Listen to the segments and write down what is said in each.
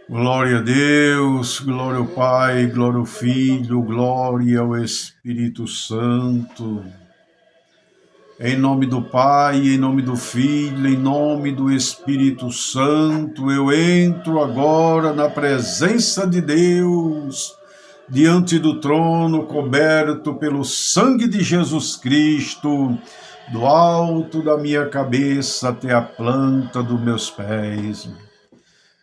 Glória a Deus, glória ao Pai, glória ao Filho, glória ao Espírito Santo. Em nome do Pai, em nome do Filho, em nome do Espírito Santo, eu entro agora na presença de Deus, diante do trono coberto pelo sangue de Jesus Cristo, do alto da minha cabeça até a planta dos meus pés.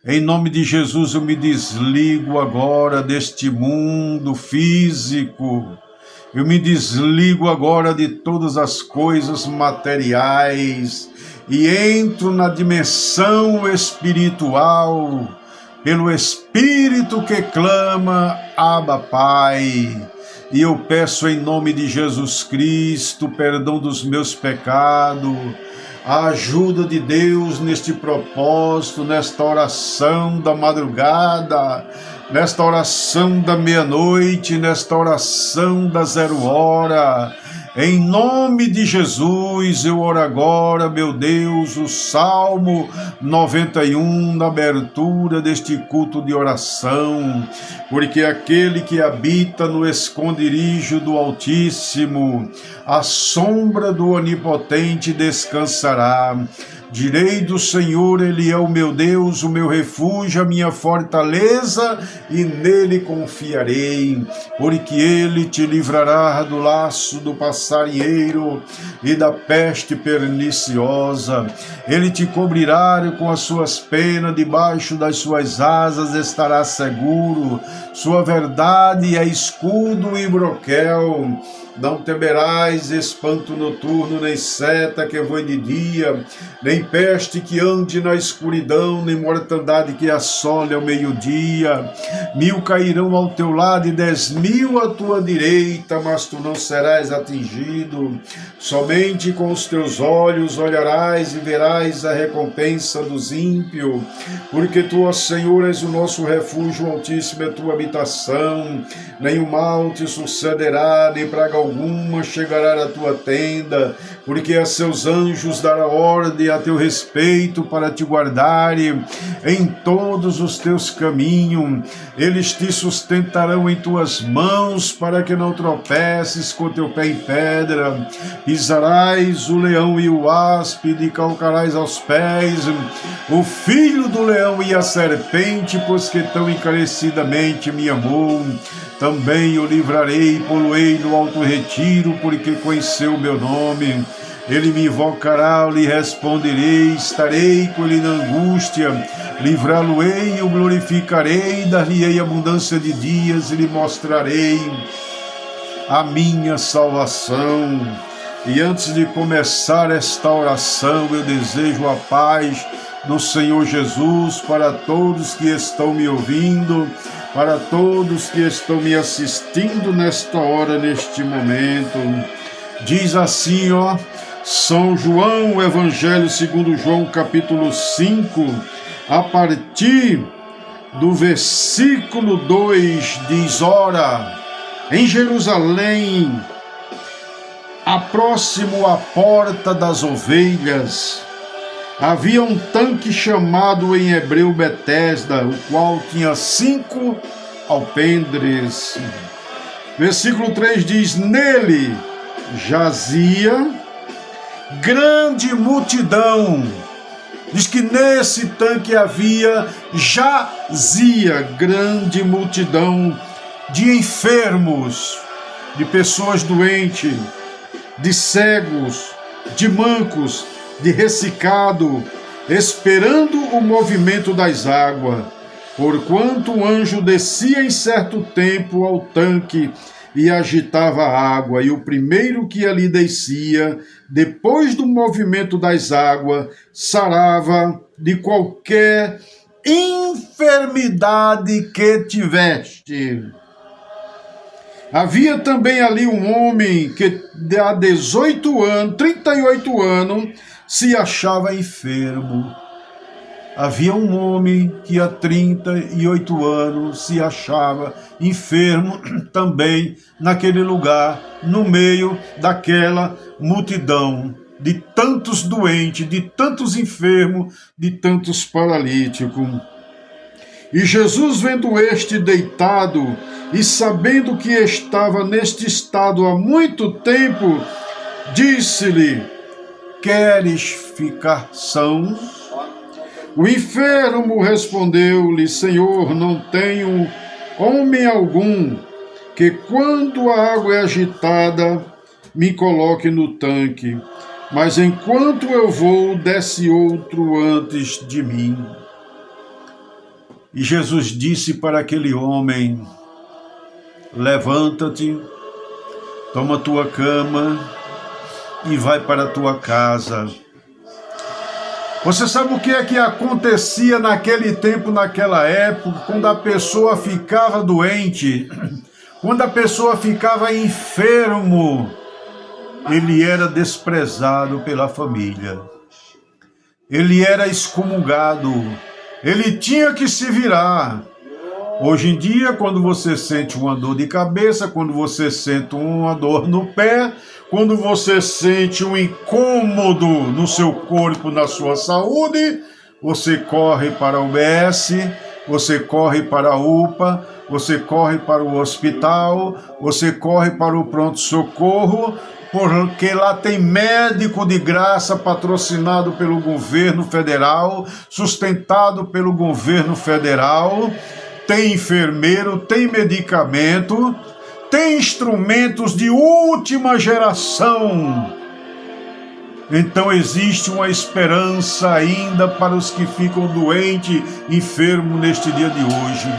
Em nome de Jesus, eu me desligo agora deste mundo físico. Eu me desligo agora de todas as coisas materiais e entro na dimensão espiritual, pelo Espírito que clama, Abba, Pai. E eu peço em nome de Jesus Cristo, perdão dos meus pecados, a ajuda de Deus neste propósito, nesta oração da madrugada, nesta oração da meia-noite, nesta oração da 0 hora. Em nome de Jesus, eu oro agora, meu Deus, o Salmo 91, na abertura deste culto de oração, porque aquele que habita no esconderijo do Altíssimo, à sombra do Onipotente descansará. Direi do Senhor, Ele é o meu Deus, o meu refúgio, a minha fortaleza, e nele confiarei, porque Ele te livrará do laço do passarinheiro e da peste perniciosa. Ele te cobrirá com as suas penas, debaixo das suas asas estará seguro. Sua verdade é escudo e broquel. Não temerás espanto noturno, nem seta que voe de dia, nem peste que ande na escuridão, nem mortandade que assole ao meio-dia. 1000 cairão ao teu lado e 10.000 à tua direita, mas tu não serás atingido. Somente com os teus olhos olharás e verás a recompensa dos ímpios, porque tu, ó Senhor, és o nosso refúgio, o Altíssimo é tua habitação. Nenhum mal te sucederá, nem praga alguma chegará à tua tenda, porque a seus anjos dará ordem a teu respeito para te guardarem em todos os teus caminhos. Eles te sustentarão em tuas mãos, para que não tropeces com teu pé em pedra. Pisarás o leão e o áspide, calcarás aos pés o filho do leão e a serpente, pois que tão encarecidamente me amou. Também o livrarei e pô-lo-ei no alto retiro, porque conheceu o meu nome. Ele me invocará, eu lhe responderei, estarei com ele na angústia, livrá-lo-ei, eu glorificarei, dar-lhe-ei abundância de dias e lhe mostrarei a minha salvação. E antes de começar esta oração, eu desejo a paz do Senhor Jesus para todos que estão me ouvindo, para todos que estão me assistindo nesta hora, neste momento. Diz assim, São João, o Evangelho segundo João, capítulo 5, a partir do versículo 2, diz: Ora, em Jerusalém, próximo à porta das ovelhas, havia um tanque chamado em hebreu Betesda, o qual tinha 5 alpendres. Versículo 3 diz: Nele jazia grande multidão. Diz que nesse tanque jazia grande multidão de enfermos, de pessoas doentes, de cegos, de mancos, de ressecado, esperando o movimento das águas, porquanto o anjo descia em certo tempo ao tanque e agitava a água, e o primeiro que ali descia, depois do movimento das águas, sarava de qualquer enfermidade que tiveste. Havia também ali um homem que há 38 anos, se achava enfermo. Havia um homem que há 38 anos se achava enfermo também naquele lugar, no meio daquela multidão de tantos doentes, de tantos enfermos, de tantos paralíticos. E Jesus, vendo este deitado, e sabendo que estava neste estado há muito tempo, disse-lhe: queres ficar são? O enfermo respondeu-lhe: Senhor, não tenho homem algum que, quando a água é agitada, me coloque no tanque, mas enquanto eu vou, desce outro antes de mim. E Jesus disse para aquele homem: levanta-te, toma tua cama e vai para a tua casa. Você sabe o que é que acontecia naquele tempo, naquela época, quando a pessoa ficava doente, quando a pessoa ficava enfermo, ele era desprezado pela família, ele era excomungado, ele tinha que se virar. Hoje em dia, quando você sente uma dor de cabeça, quando você sente uma dor no pé, quando você sente um incômodo no seu corpo, na sua saúde, você corre para o UBS, você corre para a UPA, você corre para o hospital, você corre para o pronto-socorro, porque lá tem médico de graça patrocinado pelo governo federal, sustentado pelo governo federal, tem enfermeiro, tem medicamento, tem instrumentos de última geração. Então existe uma esperança ainda para os que ficam doentes, enfermos neste dia de hoje.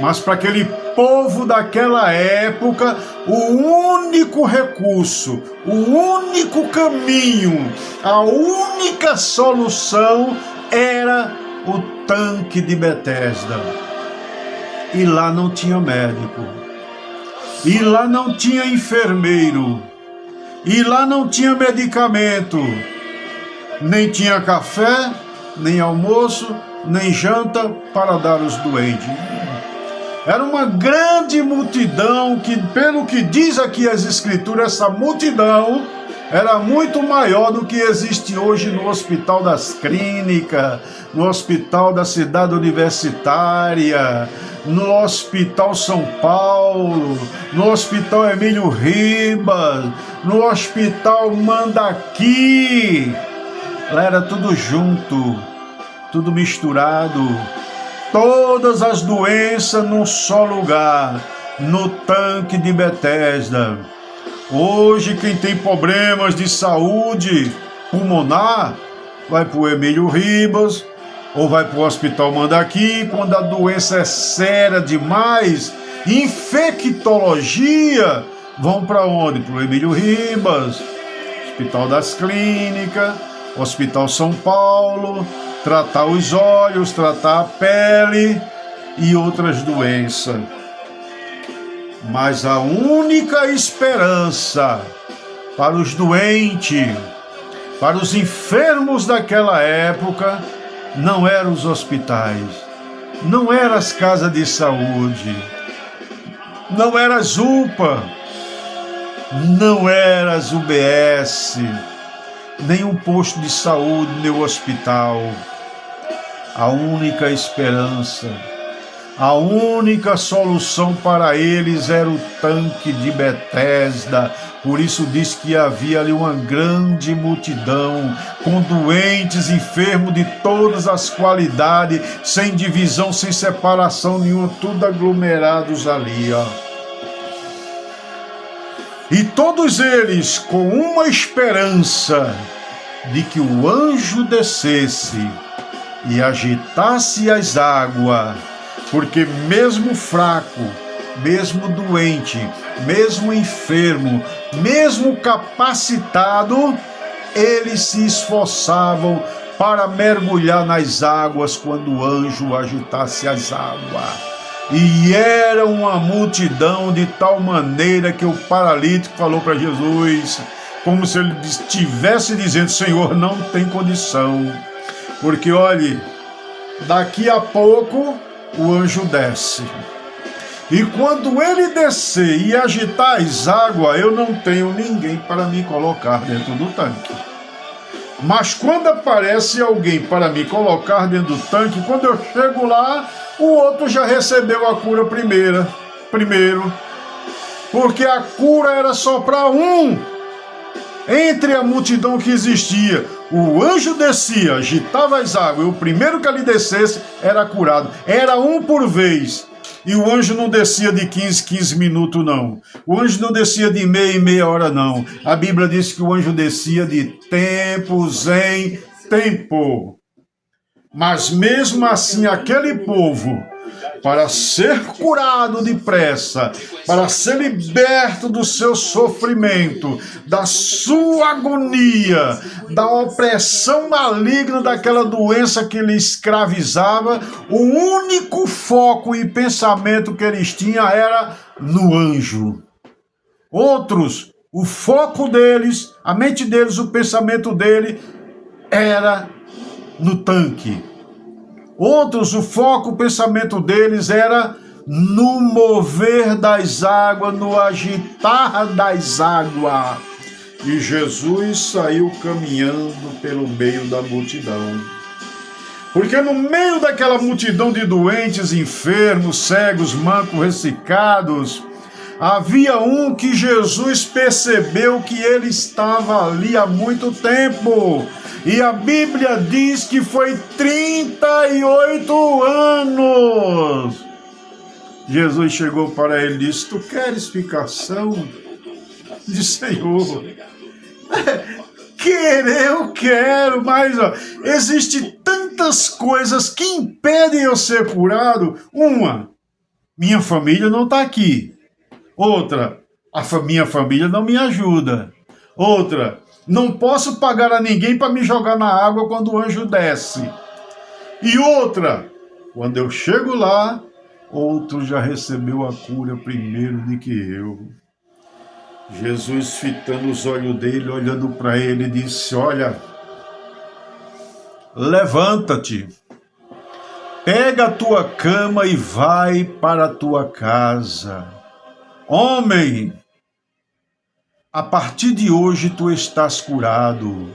Mas para aquele povo daquela época, o único recurso, o único caminho, a única solução era o tanque de Betesda. E lá não tinha médico, e lá não tinha enfermeiro, e lá não tinha medicamento, nem tinha café, nem almoço, nem janta para dar aos doentes. Era uma grande multidão que, pelo que diz aqui as Escrituras, essa multidão era muito maior do que existe hoje no Hospital das Clínicas, no Hospital da Cidade Universitária, no Hospital São Paulo, no Hospital Emílio Ribas, no Hospital Mandaqui. Lá era tudo junto, tudo misturado, todas as doenças num só lugar, no tanque de Betesda. Hoje quem tem problemas de saúde pulmonar vai para o Emílio Ribas ou vai para o Hospital Mandaqui. Quando a doença é séria demais, infectologia, vão para onde? Para o Emílio Ribas, Hospital das Clínicas, Hospital São Paulo, tratar os olhos, tratar a pele e outras doenças. Mas a única esperança para os doentes, para os enfermos daquela época, não eram os hospitais, não eram as casas de saúde, não eram as UPA, não eram as UBS, nem um posto de saúde, nem o hospital. A única esperança, a única solução para eles era o tanque de Betesda. Por isso diz que havia ali uma grande multidão, com doentes, enfermos de todas as qualidades, sem divisão, sem separação nenhuma, tudo aglomerados ali, ó. E todos eles com uma esperança de que o anjo descesse e agitasse as águas, porque mesmo fraco, mesmo doente, mesmo enfermo, mesmo capacitado, eles se esforçavam para mergulhar nas águas quando o anjo agitasse as águas. E era uma multidão de tal maneira que o paralítico falou para Jesus, como se ele estivesse dizendo: Senhor, não tem condição, porque olhe, daqui a pouco o anjo desce. E quando ele descer e agitar as águas, eu não tenho ninguém para me colocar dentro do tanque. Mas quando aparece alguém para me colocar dentro do tanque, quando eu chego lá, o outro já recebeu a cura primeiro. Porque a cura era só para um. Entre a multidão que existia, o anjo descia, agitava as águas, e o primeiro que ali descesse era curado. Era um por vez. E o anjo não descia de 15 minutos, não. O anjo não descia de meia em meia hora, não. A Bíblia diz que o anjo descia de tempos em tempo. Mas mesmo assim, aquele povo, para ser curado depressa, para ser liberto do seu sofrimento, da sua agonia, da opressão maligna daquela doença que lhe escravizava, o único foco e pensamento que eles tinham era no anjo. Outros, o foco deles, a mente deles, o pensamento dele era no tanque. Outros, o foco, o pensamento deles era no mover das águas, no agitar das águas. E Jesus saiu caminhando pelo meio da multidão. Porque no meio daquela multidão de doentes, enfermos, cegos, mancos, ressecados, havia um que Jesus percebeu que ele estava ali há muito tempo. E a Bíblia diz que foi 38 anos. Jesus chegou para ele e disse: tu queres explicação? Disse: Senhor, querer eu quero, mas existe tantas coisas que impedem eu ser curado. Uma, minha família não está aqui. Outra, minha família não me ajuda. Outra, não posso pagar a ninguém para me jogar na água quando o anjo desce. E outra, quando eu chego lá, outro já recebeu a cura primeiro do que eu. Jesus, fitando os olhos dele, olhando para ele, disse: olha, levanta-te, pega a tua cama e vai para a tua casa. Homem, a partir de hoje tu estás curado.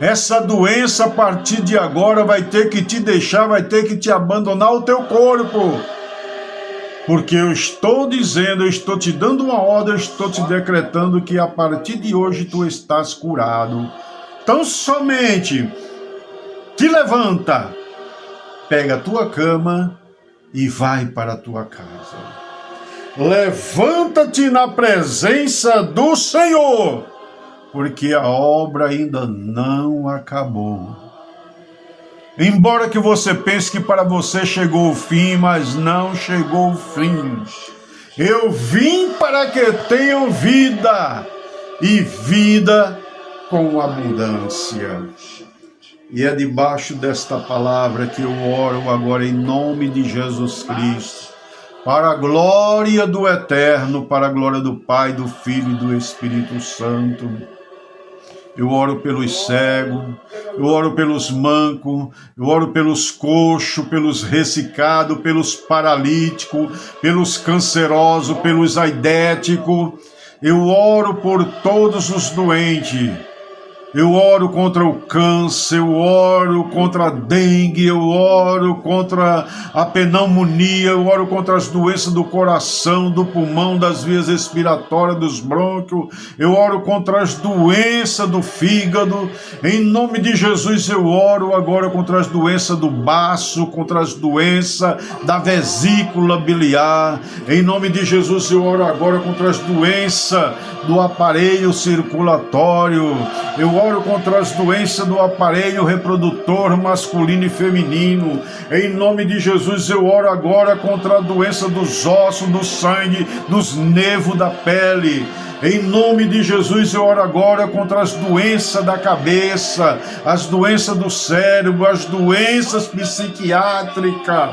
Essa doença a partir de agora vai ter que te deixar, vai ter que te abandonar o teu corpo. Porque eu estou dizendo, eu estou te dando uma ordem, eu estou te decretando que a partir de hoje tu estás curado. Então somente te levanta, pega a tua cama e vai para a tua casa. Levanta-te na presença do Senhor, porque a obra ainda não acabou. Embora que você pense que para você chegou o fim, mas não chegou o fim. Eu vim para que tenham vida, e vida com abundância. E é debaixo desta palavra que eu oro agora em nome de Jesus Cristo, para a glória do Eterno, para a glória do Pai, do Filho e do Espírito Santo. Eu oro pelos cegos, eu oro pelos mancos, eu oro pelos coxos, pelos ressecados, pelos paralíticos, pelos cancerosos, pelos aidéticos. Eu oro por todos os doentes. Eu oro contra o câncer, eu oro contra a dengue, eu oro contra a pneumonia, eu oro contra as doenças do coração, do pulmão, das vias respiratórias, dos brônquios, eu oro contra as doenças do fígado. Em nome de Jesus eu oro agora contra as doenças do baço, contra as doenças da vesícula biliar. Em nome de Jesus eu oro agora contra as doenças do aparelho circulatório. Eu oro contra as doenças do aparelho reprodutor masculino e feminino. Em nome de Jesus eu oro agora contra a doença dos ossos, do sangue, dos nervos da pele. Em nome de Jesus eu oro agora contra as doenças da cabeça, as doenças do cérebro, as doenças psiquiátricas,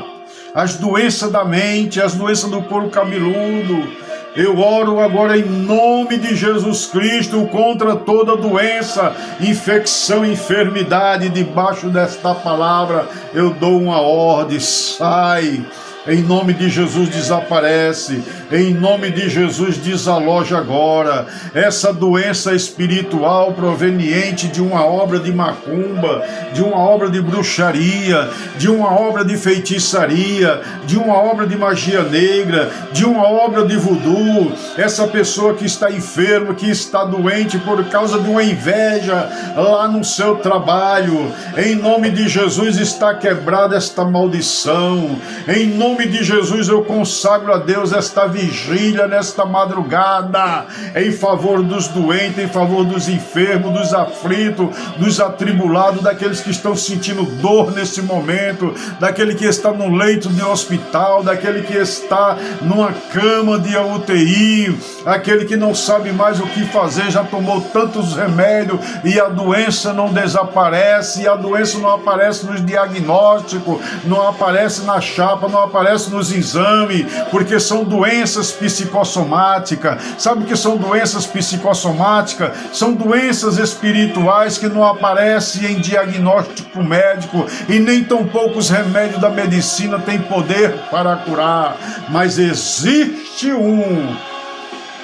as doenças da mente, as doenças do couro cabeludo. Eu oro agora em nome de Jesus Cristo contra toda doença, infecção, enfermidade. Debaixo desta palavra eu dou uma ordem: sai, Em nome de Jesus, desaparece. Em nome de Jesus, desaloja agora. Essa doença espiritual proveniente de uma obra de macumba, de uma obra de bruxaria, de uma obra de feitiçaria, de uma obra de magia negra, de uma obra de voodoo. Essa pessoa que está enferma, que está doente por causa de uma inveja lá no seu trabalho. Em nome de Jesus, está quebrada esta maldição. Em nome de Jesus, eu consagro a Deus esta vigília nesta madrugada, em favor dos doentes, em favor dos enfermos, dos aflitos, dos atribulados, daqueles que estão sentindo dor nesse momento, daquele que está no leito de hospital, daquele que está numa cama de UTI, aquele que não sabe mais o que fazer, já tomou tantos remédios e a doença não desaparece, e a doença não aparece nos diagnósticos, não aparece na chapa, não aparece nos exames, porque são doenças psicossomáticas. Sabe o que são doenças psicossomáticas? São doenças espirituais que não aparecem em diagnóstico médico, e nem tão poucos remédios da medicina têm poder para curar. Mas existe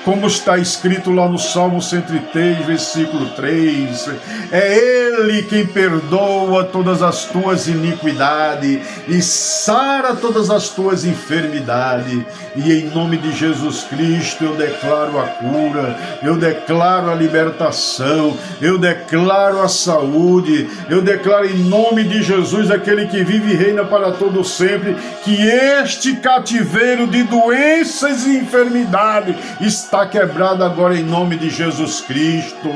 como está escrito lá no Salmo 103, versículo 3, é Ele quem perdoa todas as tuas iniquidades e sara todas as tuas enfermidades. E em nome de Jesus Cristo eu declaro a cura, eu declaro a libertação, eu declaro a saúde, eu declaro em nome de Jesus, aquele que vive e reina para todo sempre, que este cativeiro de doenças e enfermidades está quebrado agora em nome de Jesus Cristo.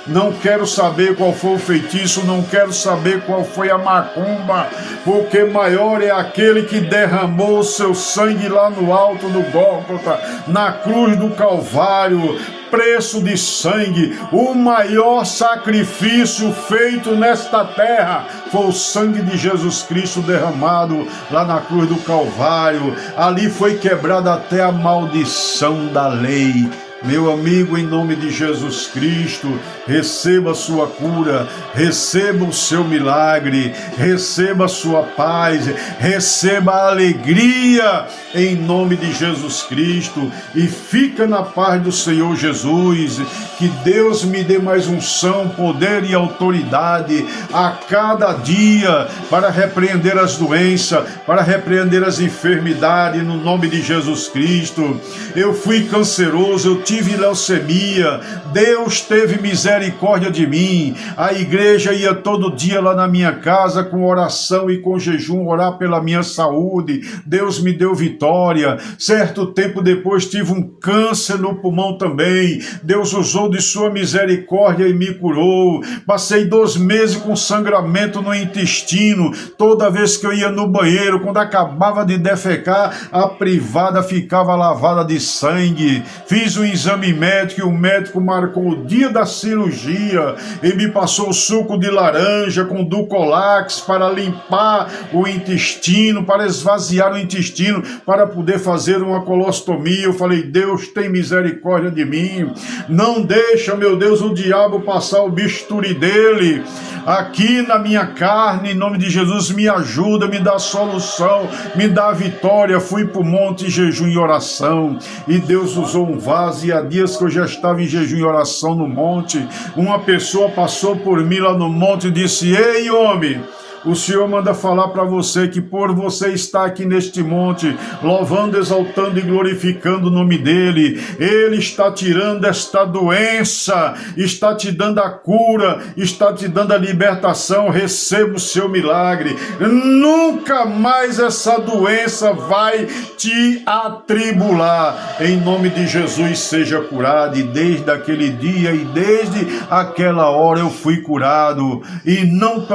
Não quero saber qual foi o feitiço, não quero saber qual foi a macumba, porque maior é aquele que derramou o seu sangue lá no alto do Gólgota, na cruz do Calvário, preço de sangue. O maior sacrifício feito nesta terra foi o sangue de Jesus Cristo derramado lá na cruz do Calvário. Ali foi quebrada até a maldição da lei. Meu amigo, em nome de Jesus Cristo, receba a sua cura, receba o seu milagre, receba a sua paz, receba a alegria, em nome de Jesus Cristo, e fica na paz do Senhor Jesus. Que Deus me dê mais unção, poder e autoridade a cada dia para repreender as doenças, para repreender as enfermidades, no nome de Jesus Cristo. Eu fui canceroso, eu tive leucemia, Deus teve misericórdia de mim. A igreja ia todo dia lá na minha casa com oração e com jejum, orar pela minha saúde. Deus me deu vitória. Certo tempo depois tive um câncer no pulmão também. Deus usou de sua misericórdia e me curou. Passei 2 meses com sangramento no intestino. Toda vez que eu ia no banheiro, quando acabava de defecar, a privada ficava lavada de sangue. Fiz um exame médico e o médico marcou o dia da cirurgia e me passou o suco de laranja com Dulcolax para limpar o intestino, para esvaziar o intestino, para poder fazer uma colostomia. Eu falei, Deus tem misericórdia de mim. Não deixa, meu Deus, o diabo passar o bisturi dele aqui na minha carne, em nome de Jesus. Me ajuda, me dá solução, me dá vitória. Fui para o monte em jejum e oração, e Deus usou um vaso, e há dias que eu já estava em jejum e oração no monte, uma pessoa passou por mim lá no monte e disse, ei homem, o Senhor manda falar para você que por você estar aqui neste monte, louvando, exaltando e glorificando o nome dEle, Ele está tirando esta doença, está te dando a cura, está te dando a libertação. Receba o seu milagre. Nunca mais essa doença vai te atribular. Em nome de Jesus, seja curado. E desde aquele dia e desde aquela hora eu fui curado, e não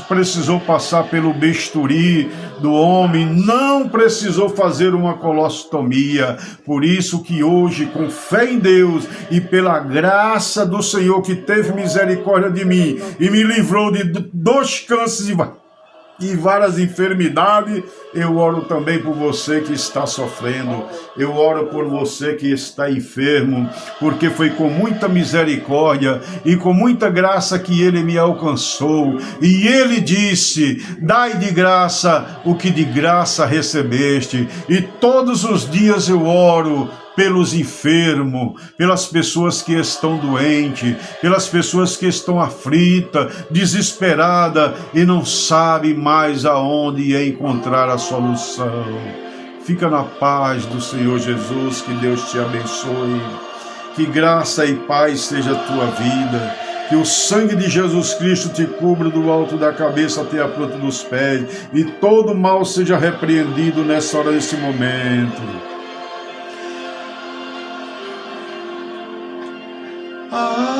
precisou passar pelo bisturi do homem, não precisou fazer uma colostomia. Por isso que hoje, com fé em Deus e pela graça do Senhor que teve misericórdia de mim e me livrou de 2 cânceres e várias enfermidades, eu oro também por você que está sofrendo, eu oro por você que está enfermo, porque foi com muita misericórdia e com muita graça que ele me alcançou, e ele disse: dai de graça o que de graça recebeste, e todos os dias eu oro pelos enfermos, pelas pessoas que estão doentes, pelas pessoas que estão aflitas, desesperadas e não sabem mais aonde encontrar a solução. Fica na paz do Senhor Jesus, que Deus te abençoe, que graça e paz seja a tua vida, que o sangue de Jesus Cristo te cubra do alto da cabeça até a planta dos pés, e todo mal seja repreendido nessa hora, nesse momento. Aleluia!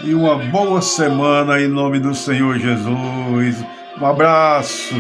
E uma boa semana em nome do Senhor Jesus. Um abraço.